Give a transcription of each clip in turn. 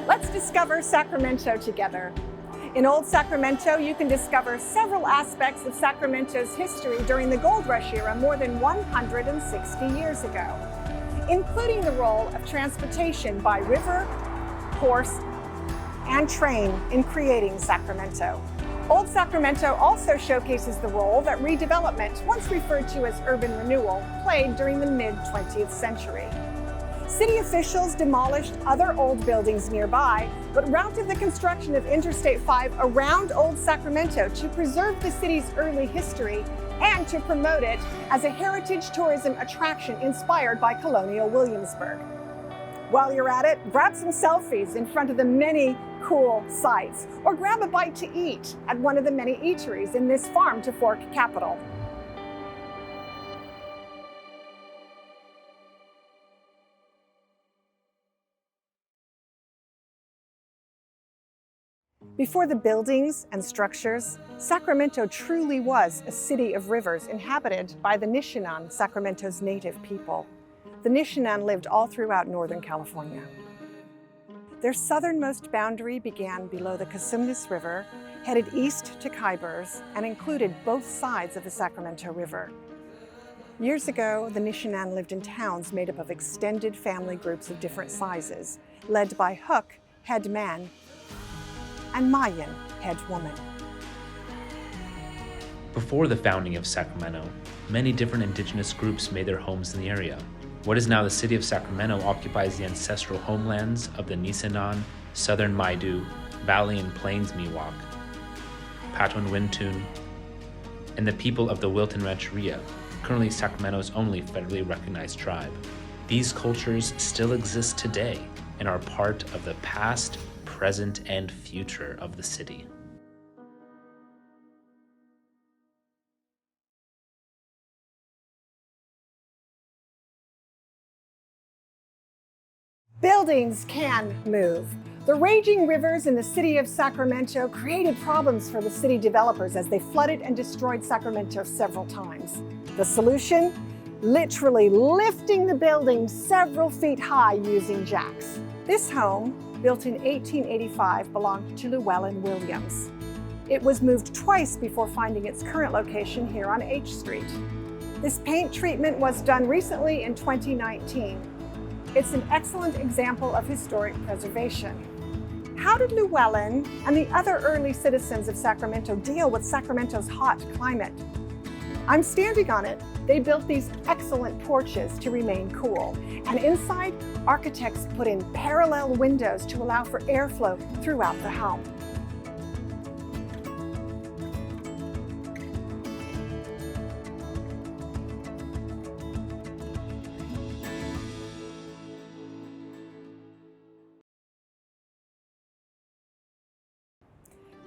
Let's discover Sacramento together. In Old Sacramento, you can discover several aspects of Sacramento's history during the Gold Rush era more than 160 years ago, including the role of transportation by river, horse, and train in creating Sacramento. Old Sacramento also showcases the role that redevelopment, once referred to as urban renewal, played during the mid-20th century. City officials demolished other old buildings nearby, but routed the construction of Interstate 5 around Old Sacramento to preserve the city's early history and to promote it as a heritage tourism attraction inspired by colonial Williamsburg. While you're at it, grab some selfies in front of the many cool sights, or grab a bite to eat at one of the many eateries in this farm-to-fork capital. Before the buildings and structures, Sacramento truly was a city of rivers inhabited by the Nishinan, Sacramento's native people. The Nishinan lived all throughout Northern California. Their southernmost boundary began below the Cosumnes River, headed east to Khyber's, and included both sides of the Sacramento River. Years ago, the Nishinan lived in towns made up of extended family groups of different sizes, led by Hook, head man, and Mayan, head woman. Before the founding of Sacramento, many different indigenous groups made their homes in the area. What is now the city of Sacramento occupies the ancestral homelands of the Nisenan, Southern Maidu, Valley and Plains Miwok, Patwin Wintun, and the people of the Wilton Rancheria, currently Sacramento's only federally recognized tribe. These cultures still exist today and are part of the past, present, and future of the city. Buildings can move. The raging rivers in the city of Sacramento created problems for the city developers as they flooded and destroyed Sacramento several times. The solution? Literally lifting the building several feet high using jacks. This home, built in 1885, belonged to Llewellyn Williams. It was moved twice before finding its current location here on H Street. This paint treatment was done recently in 2019. It's an excellent example of historic preservation. How did Llewellyn and the other early citizens of Sacramento deal with Sacramento's hot climate? I'm standing on it. They built these excellent porches to remain cool. And inside, architects put in parallel windows to allow for airflow throughout the home.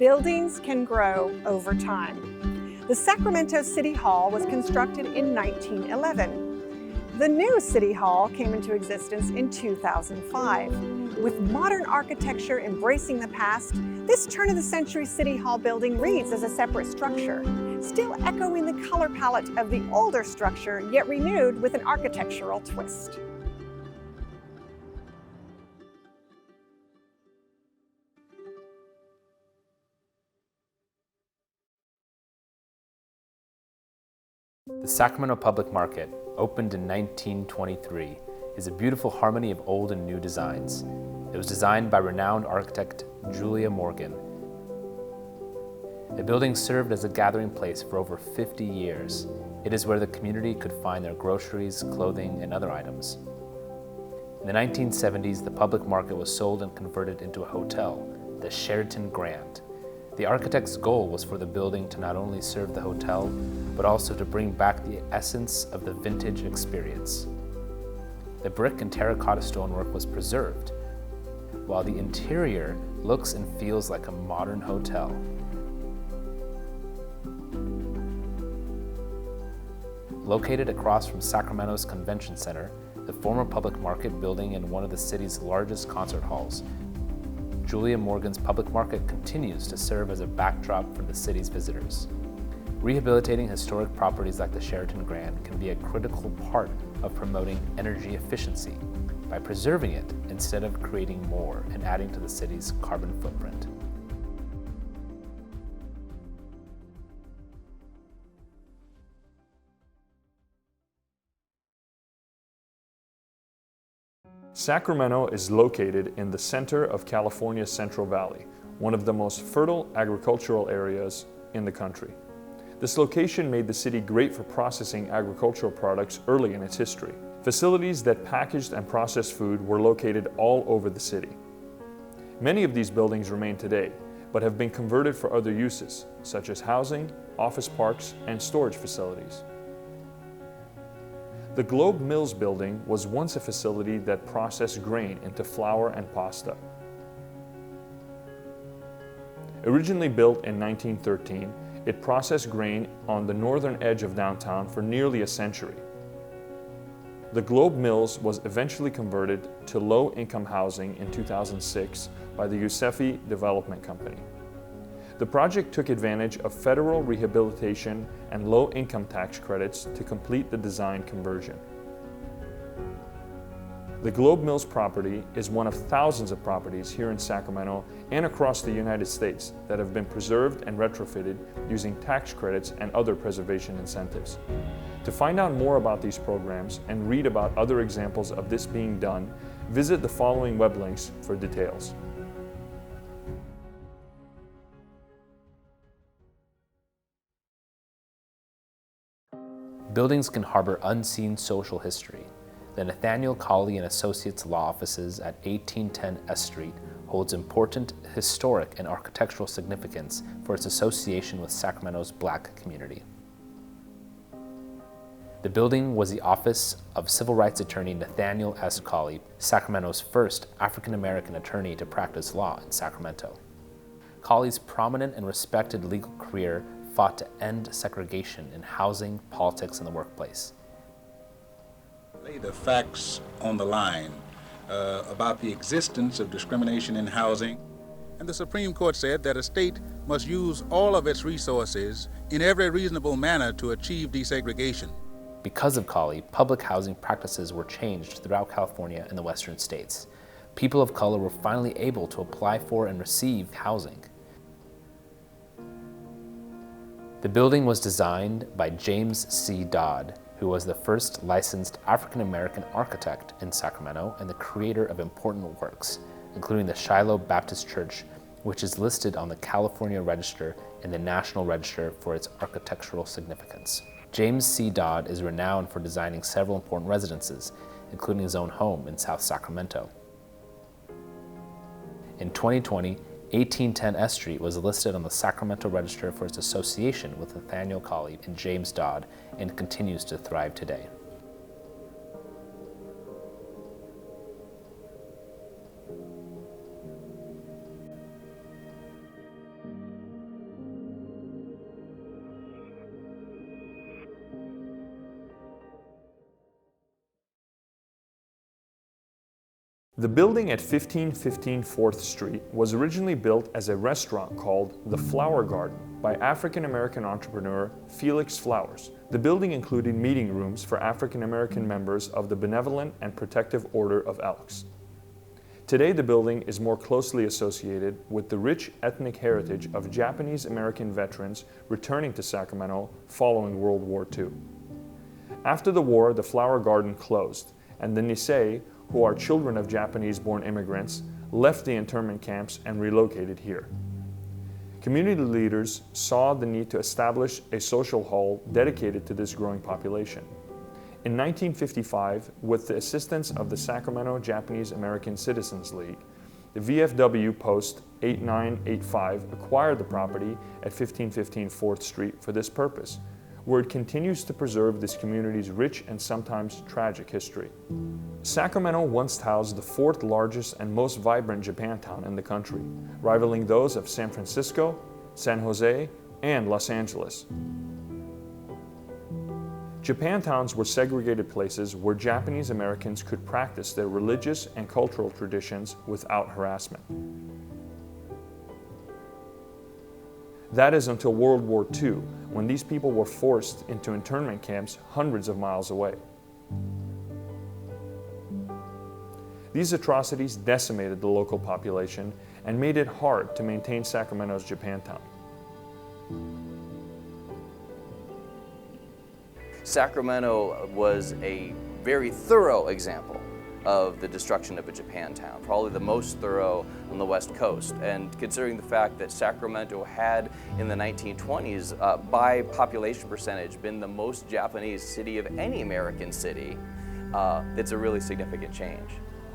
Buildings can grow over time. The Sacramento City Hall was constructed in 1911. The new City Hall came into existence in 2005. With modern architecture embracing the past, this turn-of-the-century City Hall building reads as a separate structure, still echoing the color palette of the older structure, yet renewed with an architectural twist. The Sacramento Public Market, opened in 1923, is a beautiful harmony of old and new designs. It was designed by renowned architect Julia Morgan. The building served as a gathering place for over 50 years. It is where the community could find their groceries, clothing, and other items. In the 1970s, the public market was sold and converted into a hotel, the Sheraton Grand. The architect's goal was for the building to not only serve the hotel, but also to bring back the essence of the vintage experience. The brick and terracotta stonework was preserved, while the interior looks and feels like a modern hotel. Located across from Sacramento's Convention Center, the former public market building in one of the city's largest concert halls, Julia Morgan's Public Market continues to serve as a backdrop for the city's visitors. Rehabilitating historic properties like the Sheraton Grand can be a critical part of promoting energy efficiency. by preserving it instead of creating more and adding to the city's carbon footprint. Sacramento is located in the center of California's Central Valley, one of the most fertile agricultural areas in the country. This location made the city great for processing agricultural products early in its history. Facilities that packaged and processed food were located all over the city. Many of these buildings remain today, but have been converted for other uses, such as housing, office parks, and storage facilities. The Globe Mills building was once a facility that processed grain into flour and pasta. Originally built in 1913, it processed grain on the northern edge of downtown for nearly a century. The Globe Mills was eventually converted to low-income housing in 2006 by the Yousefi Development Company. The project took advantage of federal rehabilitation and low-income tax credits to complete the design conversion. The Globe Mills property is one of thousands of properties here in Sacramento and across the United States that have been preserved and retrofitted using tax credits and other preservation incentives. To find out more about these programs and read about other examples of this being done, visit the following web links for details. Buildings can harbor unseen social history. The Nathaniel, Colley and Associates law offices at 1810 S Street holds important historic and architectural significance for its association with Sacramento's Black community. The building was the office of civil rights attorney Nathaniel S. Colley, Sacramento's first African-American attorney to practice law in Sacramento. Colley's prominent and respected legal career fought to end segregation in housing, politics, and the workplace. Lay the facts on the line about the existence of discrimination in housing. And the Supreme Court said that a state must use all of its resources in every reasonable manner to achieve desegregation. Because of Colley, public housing practices were changed throughout California and the western states. People of color were finally able to apply for and receive housing. The building was designed by James C. Dodd, who was the first licensed African-American architect in Sacramento and the creator of important works, including the Shiloh Baptist Church, which is listed on the California Register and the National Register for its architectural significance. James C. Dodd is renowned for designing several important residences, including his own home in South Sacramento. In 2020, 1810 S Street was listed on the Sacramento Register for its association with Nathaniel Colley and James Dodd and continues to thrive today. The building at 1515 4th Street was originally built as a restaurant called The Flower Garden by African-American entrepreneur Felix Flowers. The building included meeting rooms for African-American members of the Benevolent and Protective Order of Elks. Today, the building is more closely associated with the rich ethnic heritage of Japanese-American veterans returning to Sacramento following World War II. After the war, the Flower Garden closed, and the Nisei, who are children of Japanese-born immigrants, left the internment camps and relocated here. Community leaders saw the need to establish a social hall dedicated to this growing population. In 1955, with the assistance of the Sacramento Japanese American Citizens League, the VFW Post 8985 acquired the property at 1515 4th Street for this purpose, where it continues to preserve this community's rich and sometimes tragic history. Sacramento once housed the fourth largest and most vibrant Japantown in the country, rivaling those of San Francisco, San Jose, and Los Angeles. Japantowns were segregated places where Japanese Americans could practice their religious and cultural traditions without harassment. That is until World War II, when these people were forced into internment camps hundreds of miles away. These atrocities decimated the local population and made it hard to maintain Sacramento's Japantown. Sacramento was a very thorough example of the destruction of a Japantown, probably the most thorough on the West Coast. And considering the fact that Sacramento had, in the 1920s, by population percentage, been the most Japanese city of any American city, it's a really significant change.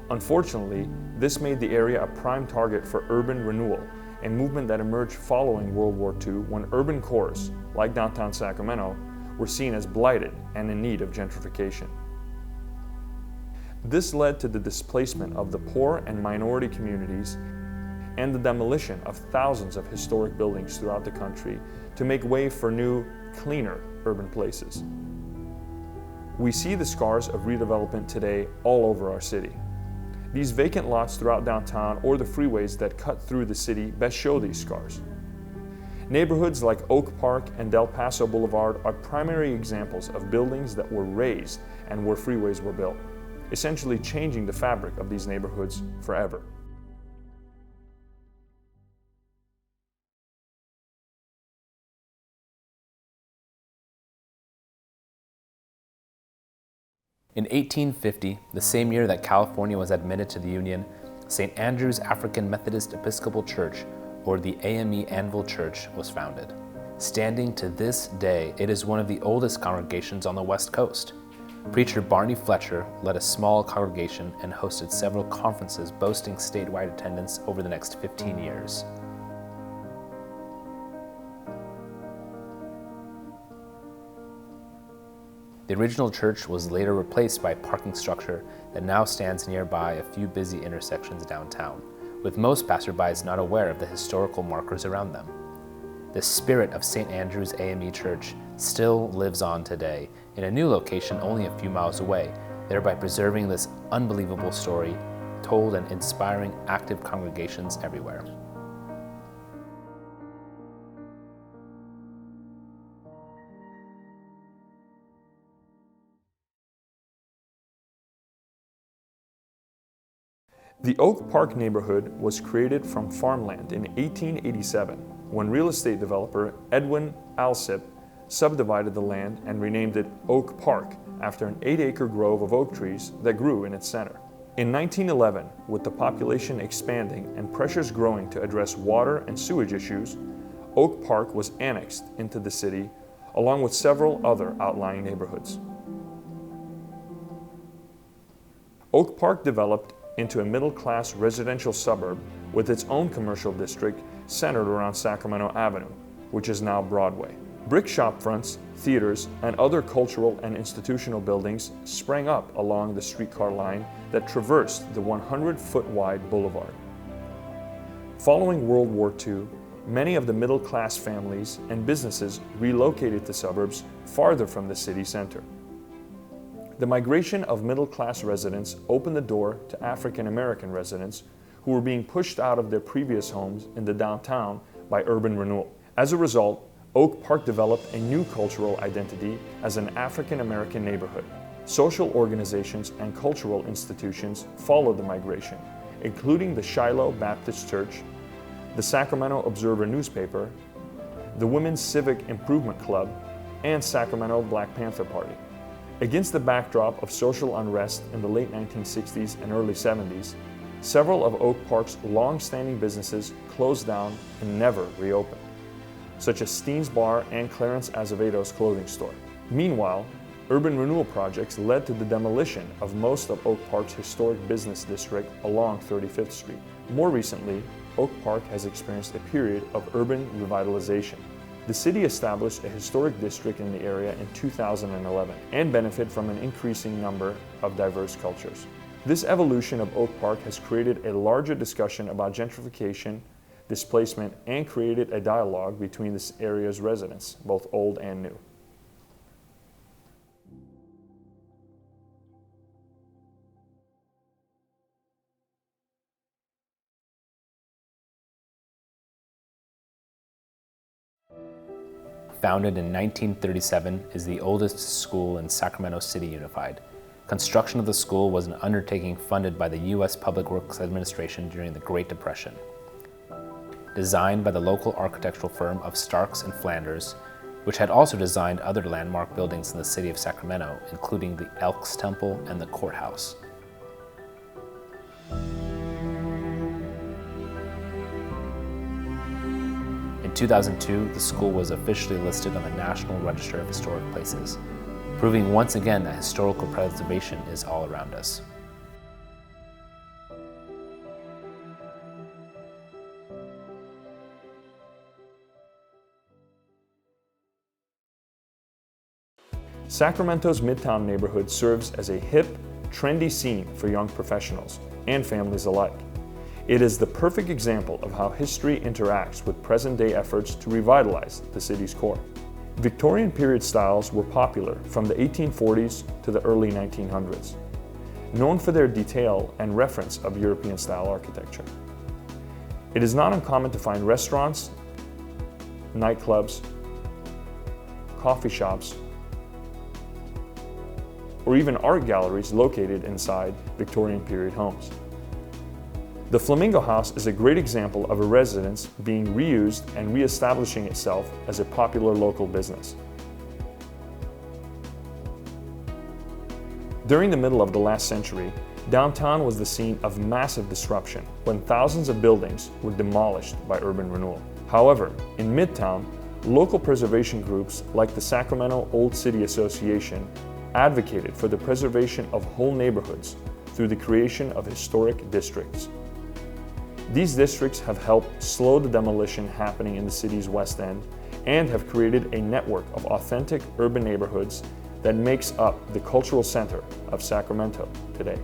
Unfortunately, this made the area a prime target for urban renewal, a movement that emerged following World War II when urban cores, like downtown Sacramento, were seen as blighted and in need of gentrification. This led to the displacement of the poor and minority communities and the demolition of thousands of historic buildings throughout the country to make way for new, cleaner urban places. We see the scars of redevelopment today all over our city. These vacant lots throughout downtown or the freeways that cut through the city best show these scars. Neighborhoods like Oak Park and Del Paso Boulevard are primary examples of buildings that were razed and where freeways were built, essentially changing the fabric of these neighborhoods forever. In 1850, the same year that California was admitted to the Union, St. Andrew's African Methodist Episcopal Church, or the AME Anvil Church, was founded. Standing to this day, it is one of the oldest congregations on the West Coast. Preacher Barney Fletcher led a small congregation and hosted several conferences boasting statewide attendance over the next 15 years. The original church was later replaced by a parking structure that now stands nearby a few busy intersections downtown, with most passerbys not aware of the historical markers around them. The spirit of St. Andrew's AME Church still lives on today in a new location only a few miles away, thereby preserving this unbelievable story told and inspiring active congregations everywhere. The Oak Park neighborhood was created from farmland in 1887 when real estate developer Edwin Alsip subdivided the land and renamed it Oak Park after an 8-acre grove of oak trees that grew in its center. In 1911, with the population expanding and pressures growing to address water and sewage issues, Oak Park was annexed into the city along with several other outlying neighborhoods. Oak Park developed into a middle-class residential suburb with its own commercial district centered around Sacramento Avenue, which is now Broadway. Brick shop fronts, theaters, and other cultural and institutional buildings sprang up along the streetcar line that traversed the 100-foot-wide boulevard. Following World War II, many of the middle-class families and businesses relocated to suburbs farther from the city center. The migration of middle-class residents opened the door to African American residents who were being pushed out of their previous homes in the downtown by urban renewal. As a result, Oak Park developed a new cultural identity as an African American neighborhood. Social organizations and cultural institutions followed the migration, including the Shiloh Baptist Church, the Sacramento Observer newspaper, the Women's Civic Improvement Club, and Sacramento Black Panther Party. Against the backdrop of social unrest in the late 1960s and early 70s, several of Oak Park's long-standing businesses closed down and never reopened, such as Steen's Bar and Clarence Azevedo's clothing store. Meanwhile, urban renewal projects led to the demolition of most of Oak Park's historic business district along 35th Street. More recently, Oak Park has experienced a period of urban revitalization. The city established a historic district in the area in 2011 and benefited from an increasing number of diverse cultures. This evolution of Oak Park has created a larger discussion about gentrification, displacement, and created a dialogue between this area's residents, both old and new. Founded in 1937, is the oldest school in Sacramento City Unified. Construction of the school was an undertaking funded by the U.S. Public Works Administration during the Great Depression. Designed by the local architectural firm of Starks and Flanders, which had also designed other landmark buildings in the city of Sacramento, including the Elks Temple and the courthouse. In 2002, the school was officially listed on the National Register of Historic Places, proving once again that historical preservation is all around us. Sacramento's Midtown neighborhood serves as a hip, trendy scene for young professionals and families alike. It is the perfect example of how history interacts with present-day efforts to revitalize the city's core. Victorian period styles were popular from the 1840s to the early 1900s, known for their detail and reference of European-style architecture. It is not uncommon to find restaurants, nightclubs, coffee shops, or even art galleries located inside Victorian period homes. The Flamingo House is a great example of a residence being reused and re-establishing itself as a popular local business. During the middle of the last century, downtown was the scene of massive disruption when thousands of buildings were demolished by urban renewal. However, in Midtown, local preservation groups like the Sacramento Old City Association advocated for the preservation of whole neighborhoods through the creation of historic districts. These districts have helped slow the demolition happening in the city's West End and have created a network of authentic urban neighborhoods that makes up the cultural center of Sacramento today.